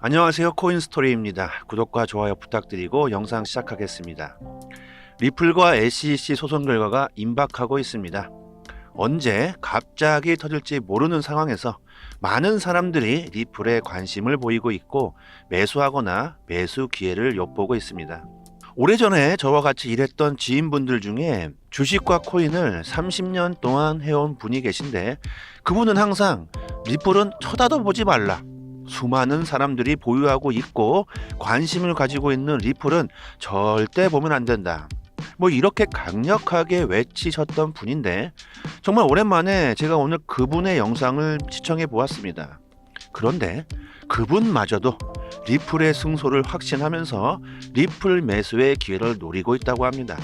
안녕하세요. 코인스토리입니다. 구독과 좋아요 부탁드리고 영상 시작하겠습니다. 리플과 SEC 소송 결과가 임박하고 있습니다. 언제 갑자기 터질지 모르는 상황에서 많은 사람들이 리플에 관심을 보이고 있고 매수하거나 매수 기회를 엿보고 있습니다. 오래전에 저와 같이 일했던 지인분들 중에 주식과 코인을 30년 동안 해온 분이 계신데, 그분은 항상 리플은 쳐다도 보지 말라, 수많은 사람들이 보유하고 있고 관심을 가지고 있는 리플은 절대 보면 안 된다, 이렇게 강력하게 외치셨던 분인데, 정말 오랜만에 제가 오늘 그분의 영상을 시청해 보았습니다. 그런데 그분마저도 리플의 승소를 확신하면서 리플 매수의 기회를 노리고 있다고 합니다.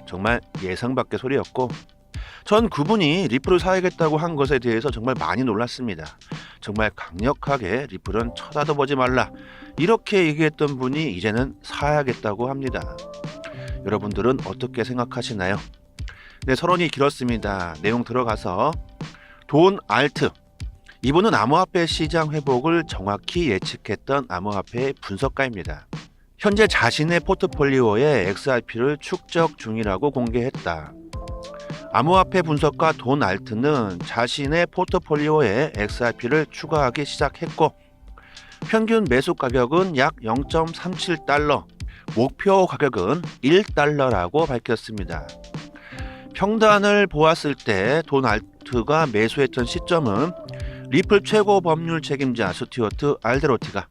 정말 예상 밖의 소리였고, 전 그분이 리플을 사야겠다고 한 것에 대해서 정말 많이 놀랐습니다. 정말 강력하게 리플은 쳐다도 보지 말라, 이렇게 얘기했던 분이 이제는 사야겠다고 합니다. 여러분들은 어떻게 생각하시나요? 네, 서론이 길었습니다. 내용 들어가서 돈 알트, 이분은 암호화폐 시장 회복을 정확히 예측했던 암호화폐 분석가입니다. 현재 자신의 포트폴리오에 XRP를 축적 중이라고 공개했다. 암호화폐 분석가 돈 알트는 자신의 포트폴리오에 XRP를 추가하기 시작했고, 평균 매수 가격은 약 0.37달러, 목표 가격은 1달러라고 밝혔습니다. 평단을 보았을 때 돈 알트가 매수했던 시점은 리플 최고 법률 책임자 스튜어트 알데로티가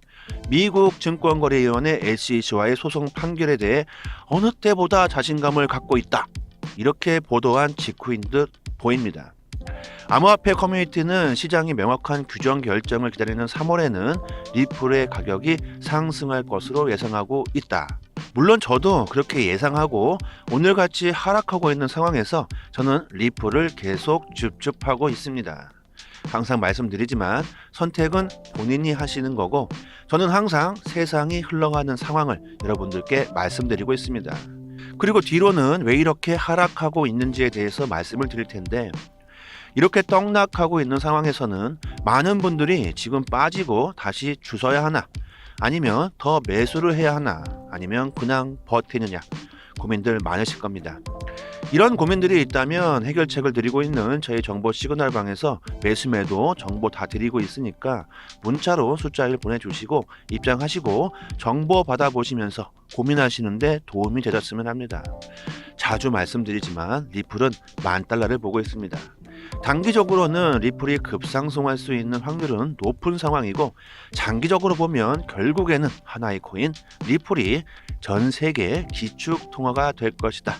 미국 증권거래위원회 SEC와의 소송 판결에 대해 어느 때보다 자신감을 갖고 있다, 이렇게 보도한 직후인 듯 보입니다. 암호화폐 커뮤니티는 시장이 명확한 규정 결정을 기다리는 3월에는 리플의 가격이 상승할 것으로 예상하고 있다. 물론 저도 그렇게 예상하고 오늘같이 하락하고 있는 상황에서 저는 리플을 계속 줍줍하고 있습니다. 항상 말씀드리지만 선택은 본인이 하시는 거고, 저는 항상 세상이 흘러가는 상황을 여러분들께 말씀드리고 있습니다. 그리고 뒤로는 왜 이렇게 하락하고 있는지에 대해서 말씀을 드릴 텐데, 이렇게 떡락하고 있는 상황에서는 많은 분들이 지금 빠지고 다시 주서야 하나, 아니면 더 매수를 해야 하나, 아니면 그냥 버티느냐, 고민들 많으실 겁니다. 이런 고민들이 있다면 해결책을 드리고 있는 저희 정보 시그널방에서 매수매도 정보 다 드리고 있으니까 문자로 숫자 1 보내주시고 입장하시고 정보 받아보시면서 고민하시는데 도움이 되셨으면 합니다. 자주 말씀드리지만 리플은 $10,000를 보고 있습니다. 단기적으로는 리플이 급상승할 수 있는 확률은 높은 상황이고, 장기적으로 보면 결국에는 하나의 코인 리플이 전 세계 기축 통화가 될 것이다.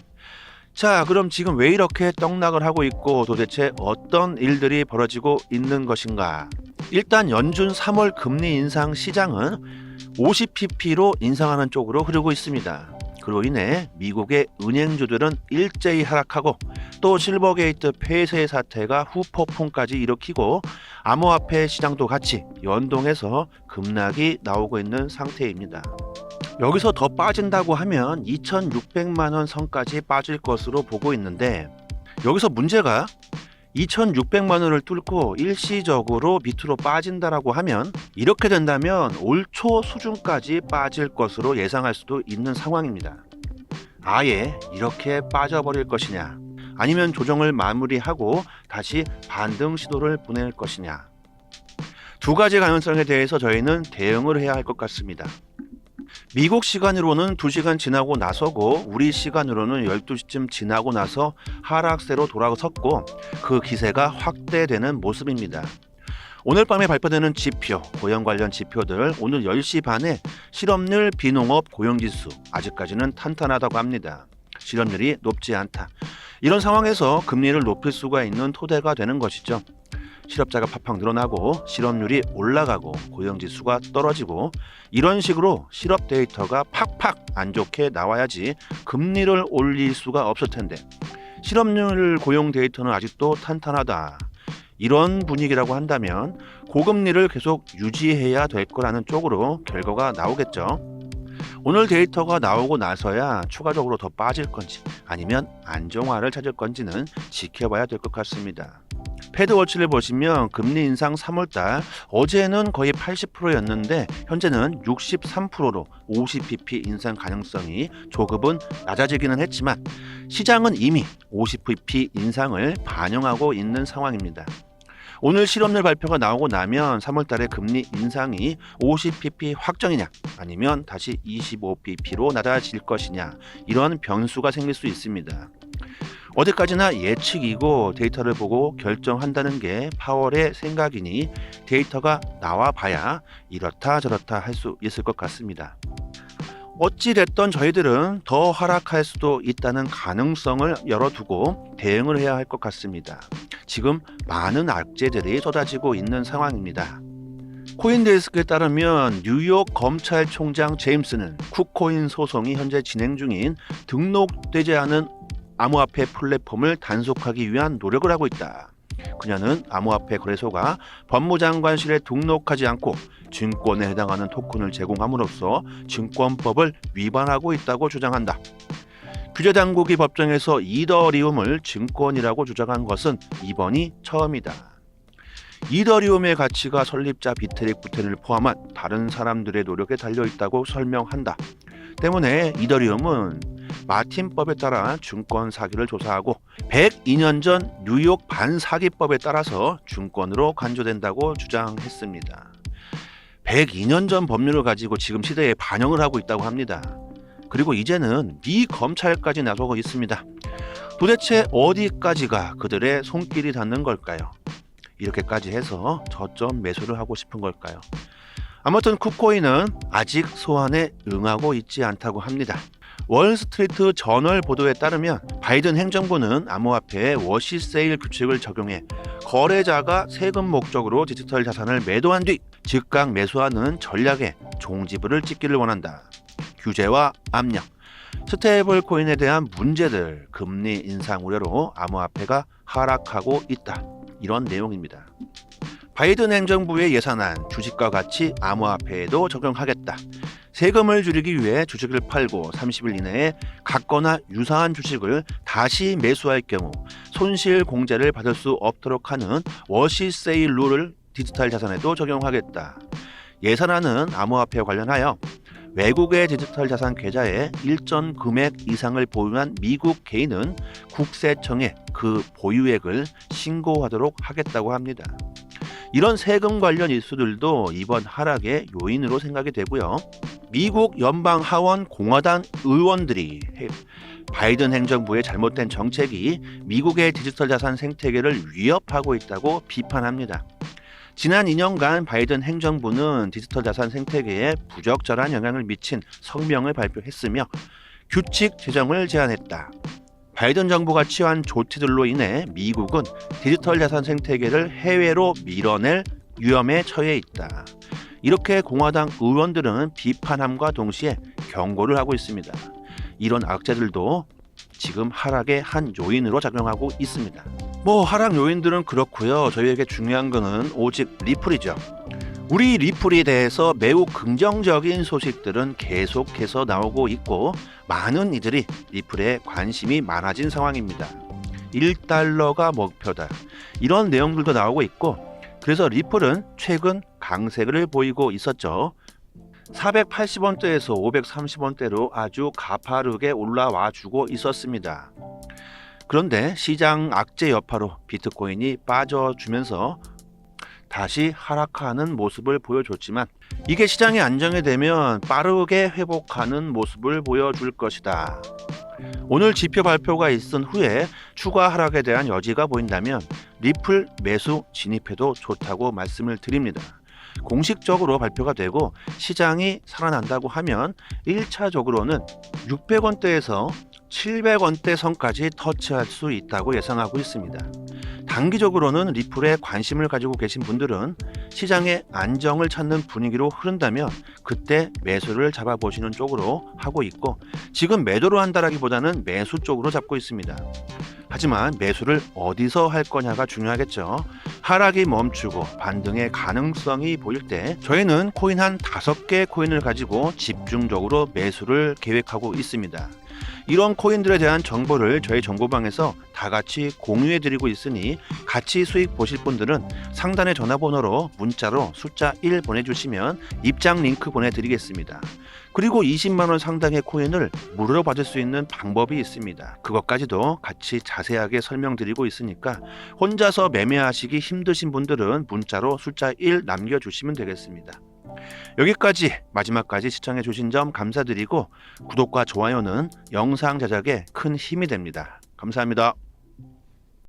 자, 그럼 지금 왜 이렇게 떡락을 하고 있고 도대체 어떤 일들이 벌어지고 있는 것인가? 일단 연준 3월 금리 인상 시장은 50pp로 인상하는 쪽으로 흐르고 있습니다. 그로 인해 미국의 은행주들은 일제히 하락하고, 또 실버게이트 폐쇄 사태가 후폭풍까지 일으키고 암호화폐 시장도 같이 연동해서 급락이 나오고 있는 상태입니다. 여기서 더 빠진다고 하면 2,600만 원 선까지 빠질 것으로 보고 있는데, 여기서 문제가 2,600만 원을 뚫고 일시적으로 밑으로 빠진다라고 하면, 이렇게 된다면 올 초 수준까지 빠질 것으로 예상할 수도 있는 상황입니다. 아예 이렇게 빠져버릴 것이냐, 아니면 조정을 마무리하고 다시 반등 시도를 보낼 것이냐, 두 가지 가능성에 대해서 저희는 대응을 해야 할 것 같습니다. 미국 시간으로는 2시간 지나고 나서고, 우리 시간으로는 12시쯤 지나고 나서 하락세로 돌아섰고, 그 기세가 확대되는 모습입니다. 오늘 밤에 발표되는 지표, 고용 관련 지표들, 오늘 10시 반에 실업률, 비농업, 고용지수 아직까지는 탄탄하다고 합니다. 실업률이 높지 않다. 이런 상황에서 금리를 높일 수가 있는 토대가 되는 것이죠. 실업자가 팍팍 늘어나고 실업률이 올라가고 고용지수가 떨어지고, 이런 식으로 실업 데이터가 팍팍 안 좋게 나와야지 금리를 올릴 수가 없을 텐데, 실업률, 고용 데이터는 아직도 탄탄하다, 이런 분위기라고 한다면 고금리를 계속 유지해야 될 거라는 쪽으로 결과가 나오겠죠. 오늘 데이터가 나오고 나서야 추가적으로 더 빠질 건지 아니면 안정화를 찾을 건지는 지켜봐야 될 것 같습니다. 패드워치를 보시면 금리 인상 3월달 어제는 거의 80%였는데 현재는 63%로 50bp 인상 가능성이 조금은 낮아지기는 했지만 시장은 이미 50bp 인상을 반영하고 있는 상황입니다. 오늘 실업률 발표가 나오고 나면 3월달에 금리 인상이 50bp 확정이냐 아니면 다시 25bp로 낮아질 것이냐 이런 변수가 생길 수 있습니다. 어디까지나 예측이고 데이터를 보고 결정한다는 게 파월의 생각이니 데이터가 나와 봐야 이렇다 저렇다 할 수 있을 것 같습니다. 어찌됐던 저희들은 더 하락할 수도 있다는 가능성을 열어두고 대응을 해야 할 것 같습니다. 지금 많은 악재들이 쏟아지고 있는 상황입니다. 코인데스크에 따르면 뉴욕 검찰총장 제임스는 쿠코인 소송이 현재 진행 중인 등록되지 않은 암호화폐 플랫폼을 단속하기 위한 노력을 하고 있다. 그녀는 암호화폐 거래소가 법무장관실에 등록하지 않고 증권에 해당하는 토큰을 제공함으로써 증권법을 위반하고 있다고 주장한다. 규제당국이 법정에서 이더리움을 증권이라고 주장한 것은 이번이 처음이다. 이더리움의 가치가 설립자 비트릭 부텐을 포함한 다른 사람들의 노력에 달려있다고 설명한다. 때문에 이더리움은 마틴법에 따라 증권 사기를 조사하고 102년 전 뉴욕 반사기법에 따라서 증권으로 간주된다고 주장했습니다. 102년 전 법률을 가지고 지금 시대에 반영을 하고 있다고 합니다. 그리고 이제는 미 검찰까지 나서고 있습니다. 도대체 어디까지가 그들의 손길이 닿는 걸까요? 이렇게까지 해서 저점 매수를 하고 싶은 걸까요? 아무튼 쿠코인은 아직 소환에 응하고 있지 않다고 합니다. 월스트리트 저널 보도에 따르면 바이든 행정부는 암호화폐에 워시세일 규칙을 적용해 거래자가 세금 목적으로 디지털 자산을 매도한 뒤 즉각 매수하는 전략에 종지부를 찍기를 원한다. 규제와 압력, 스테이블 코인에 대한 문제들, 금리 인상 우려로 암호화폐가 하락하고 있다. 이런 내용입니다. 바이든 행정부의 예산안, 주식과 같이 암호화폐에도 적용하겠다. 세금을 줄이기 위해 주식을 팔고 30일 이내에 같거나 유사한 주식을 다시 매수할 경우 손실 공제를 받을 수 없도록 하는 워시세일 룰을 디지털 자산에도 적용하겠다. 예산안은 암호화폐 관련하여 외국의 디지털 자산 계좌에 일정 금액 이상을 보유한 미국 개인은 국세청에 그 보유액을 신고하도록 하겠다고 합니다. 이런 세금 관련 이슈들도 이번 하락의 요인으로 생각이 되고요. 미국 연방 하원 공화당 의원들이 바이든 행정부의 잘못된 정책이 미국의 디지털 자산 생태계를 위협하고 있다고 비판합니다. 지난 2년간 바이든 행정부는 디지털 자산 생태계에 부적절한 영향을 미친 성명을 발표했으며 규칙 제정을 제안했다. 바이든 정부가 취한 조치들로 인해 미국은 디지털 자산 생태계를 해외로 밀어낼 위험에 처해 있다. 이렇게 공화당 의원들은 비판함과 동시에 경고를 하고 있습니다. 이런 악재들도 지금 하락의 한 요인으로 작용하고 있습니다. 하락 요인들은 그렇고요. 저희에게 중요한 거는 오직 리플이죠. 우리 리플에 대해서 매우 긍정적인 소식들은 계속해서 나오고 있고 많은 이들이 리플에 관심이 많아진 상황입니다. 1달러가 목표다. 이런 내용들도 나오고 있고 그래서 리플은 최근 강세를 보이고 있었죠. 480원대에서 530원대로 아주 가파르게 올라와 주고 있었습니다. 그런데 시장 악재 여파로 비트코인이 빠져주면서 다시 하락하는 모습을 보여줬지만 이게 시장이 안정이 되면 빠르게 회복하는 모습을 보여줄 것이다. 오늘 지표 발표가 있은 후에 추가 하락에 대한 여지가 보인다면 리플 매수 진입해도 좋다고 말씀을 드립니다. 공식적으로 발표가 되고 시장이 살아난다고 하면 1차적으로는 600원대에서 700원대 선까지 터치할 수 있다고 예상하고 있습니다. 단기적으로는 리플에 관심을 가지고 계신 분들은 시장의 안정을 찾는 분위기로 흐른다면 그때 매수를 잡아보시는 쪽으로 하고 있고 지금 매도로 한다라기보다는 매수 쪽으로 잡고 있습니다. 하지만 매수를 어디서 할 거냐가 중요하겠죠. 하락이 멈추고 반등의 가능성이 보일 때 저희는 코인 한 5개 코인을 가지고 집중적으로 매수를 계획하고 있습니다. 이런 코인들에 대한 정보를 저희 정보방에서 다 같이 공유해 드리고 있으니 같이 수익 보실 분들은 상단의 전화번호로 문자로 숫자 1 보내주시면 입장 링크 보내드리겠습니다. 그리고 20만원 상당의 코인을 무료로 받을 수 있는 방법이 있습니다. 그것까지도 같이 자세하게 설명드리고 있으니까 혼자서 매매하시기 힘드신 분들은 문자로 숫자 1 남겨주시면 되겠습니다. 여기까지 마지막까지 시청해 주신 점 감사드리고 구독과 좋아요는 영상 제작에 큰 힘이 됩니다. 감사합니다.